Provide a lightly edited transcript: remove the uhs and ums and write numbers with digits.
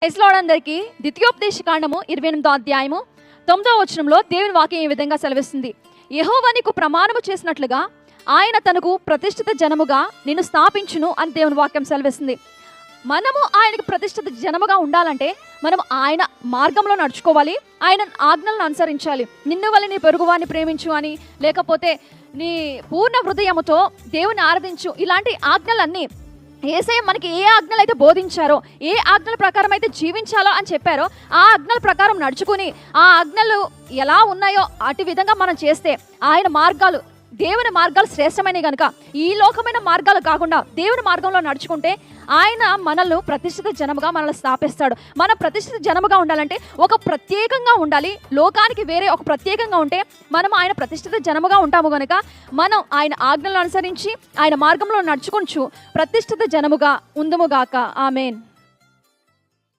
అందరికీ ద్వితీయోపదేశ కాండము 28వ అధ్యాయము 9వ వచనంలో దేవుని వాక్యం ఈ విధంగా సెలవిస్తుంది. యెహోవా నీకు ప్రమాణము చేసినట్లుగా ఆయన తనకు ప్రతిష్ఠిత జనముగా నిన్ను స్థాపించును అని దేవుని వాక్యం సెలవిస్తుంది. మనము ఆయనకు ప్రతిష్ఠిత జనముగా ఉండాలంటే మనం ఆయన మార్గంలో నడుచుకోవాలి, ఆయన ఆజ్ఞలను అనుసరించాలి. నిన్ను వల్ల నీ పొరుగువాన్ని ప్రేమించు అని, లేకపోతే నీ పూర్ణ హృదయముతో దేవుని ఆరాధించు, ఇలాంటి ఆజ్ఞలన్నీ యేసయ్య మనకి ఏ ఆజ్ఞలు అయితే బోధించారో, ఏ ఆజ్ఞల ప్రకారం అయితే జీవించాలో అని చెప్పారో ఆ ఆజ్ఞల ప్రకారం నడుచుకుని ఆ ఆజ్ఞలు ఎలా ఉన్నాయో అటు విధంగా మనం చేస్తే ఆయన మార్గాలు, దేవుని మార్గాలు శ్రేష్టమైనవి కనుక ఈ లోకమైన మార్గాలు కాకుండా దేవుని మార్గంలో నడుచుకుంటే ఆయన మనల్ని ప్రతిష్ఠిత జనముగా మనల్ని స్థాపిస్తాడు. మనం ప్రతిష్ఠిత జనముగా ఉండాలంటే ఒక ప్రత్యేకంగా ఉండాలి. లోకానికి వేరే ఒక ప్రత్యేకంగా ఉంటే మనం ఆయన ప్రతిష్ఠిత జనముగా ఉంటాము కనుక మనం ఆయన ఆజ్ఞలను అనుసరించి ఆయన మార్గంలో నడుచుకుంటూ ప్రతిష్ఠిత జనముగా ఉందుముగాక. ఆమేన్.